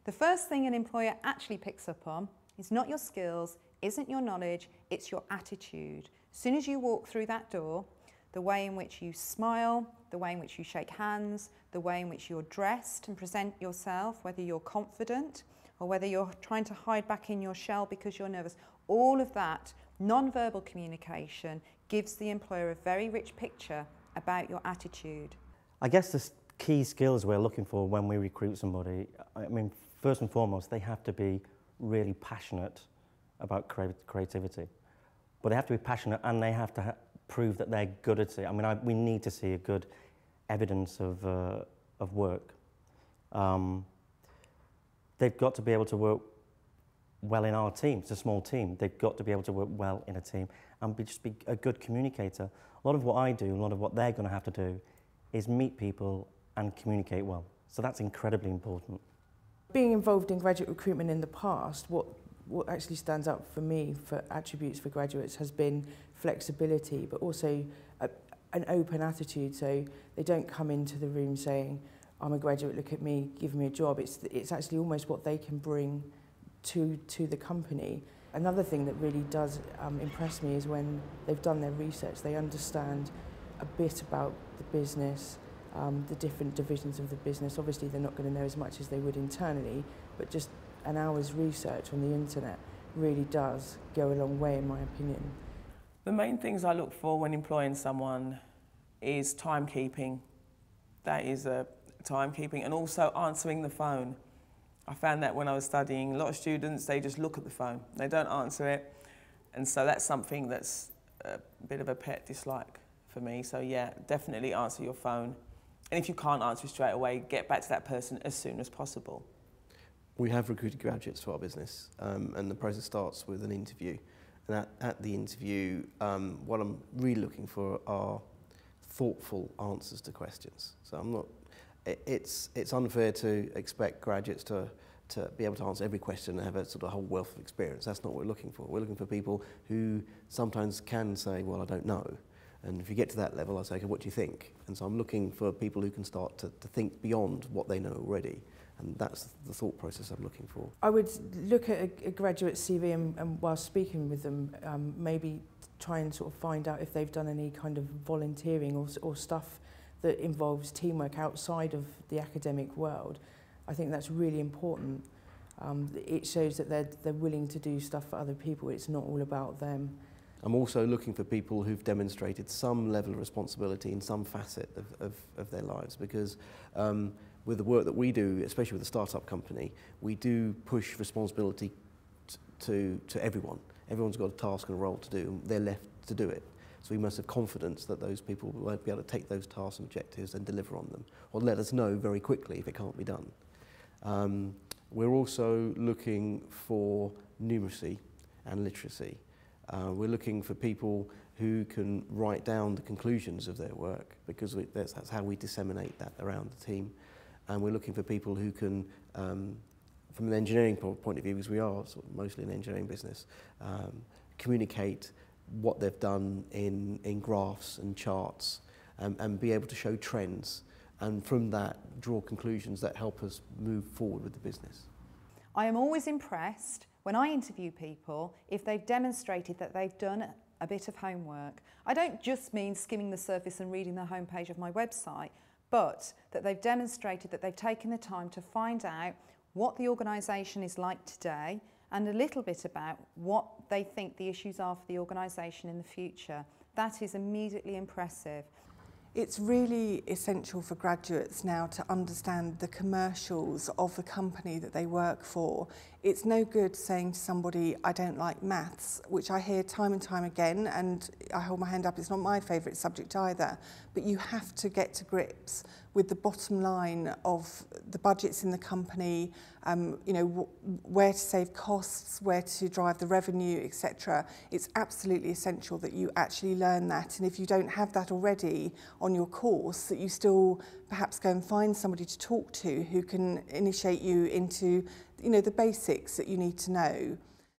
The first thing an employer actually picks up on is not your skills, isn't your knowledge, it's your attitude. As soon as you walk through that door, the way in which you smile, the way in which you shake hands, the way in which you're dressed and present yourself, whether you're confident or whether you're trying to hide back in your shell because you're nervous, all of that non-verbal communication gives the employer a very rich picture about your attitude. I guess the key skills we're looking for when we recruit somebody, I mean, first and foremost, they have to be really passionate about creativity. But they have to be passionate and they have to prove that they're good at it. I mean, we need to see a good evidence of work. They've got to be able to work well in our team. It's a small team. They've got to be able to work well in a team and just be a good communicator. A lot of what I do, a lot of what they're going to have to do is meet people and communicate well. So that's incredibly important. Being involved in graduate recruitment in the past, what actually stands out for me for attributes for graduates has been flexibility, but also an open attitude. So they don't come into the room saying, I'm a graduate, look at me, give me a job. It's actually almost what they can bring to the company. Another thing that really does impress me is when they've done their research, they understand a bit about the business, the different divisions of the business. Obviously they're not going to know as much as they would internally, but just an hour's research on the internet really does go a long way in my opinion. The main things I look for when employing someone is timekeeping. That is timekeeping, and also answering the phone. I found that when I was studying, a lot of students, they just look at the phone. They don't answer it. And so that's something that's a bit of a pet dislike for me. So yeah, definitely answer your phone. And if you can't answer straight away, get back to that person as soon as possible. We have recruited graduates to our business, and the process starts with an interview. And at the interview, what I'm really looking for are thoughtful answers to questions. So I'm not. It's unfair to expect graduates to be able to answer every question and have a sort of whole wealth of experience. That's not what we're looking for. We're looking for people who sometimes can say, well, I don't know. And if you get to that level, I say, okay, what do you think? And so I'm looking for people who can start to think beyond what they know already. And that's the thought process I'm looking for. I would look at a graduate CV and while speaking with them, maybe try and sort of find out if they've done any kind of volunteering or stuff that involves teamwork outside of the academic world. I think that's really important. It shows that they're willing to do stuff for other people. It's not all about them. I'm also looking for people who've demonstrated some level of responsibility in some facet of their lives, because with the work that we do, especially with a startup company, we do push responsibility to everyone. Everyone's got a task and a role to do, and they're left to do it. So we must have confidence that those people will be able to take those tasks and objectives and deliver on them, or let us know very quickly if it can't be done. We're also looking for numeracy and literacy. We're looking for people who can write down the conclusions of their work, because that's how we disseminate that around the team. And we're looking for people who can, from an engineering point of view, because we are sort of mostly an engineering business, communicate what they've done in graphs and charts, and be able to show trends, and from that draw conclusions that help us move forward with the business. I am always impressed when I interview people if they've demonstrated that they've done a bit of homework. I don't just mean skimming the surface and reading the homepage of my website, but that they've demonstrated that they've taken the time to find out what the organisation is like today and a little bit about what they think the issues are for the organisation in the future. That is immediately impressive. It's really essential for graduates now to understand the commercials of the company that they work for. It's no good saying to somebody, I don't like maths, which I hear time and time again, and I hold my hand up, it's not my favourite subject either, but you have to get to grips with the bottom line of the budgets in the company, you know, where to save costs, where to drive the revenue, etc. It's absolutely essential that you actually learn that, and if you don't have that already on your course, that you still perhaps go and find somebody to talk to who can initiate you into, you know, the basics that you need to know.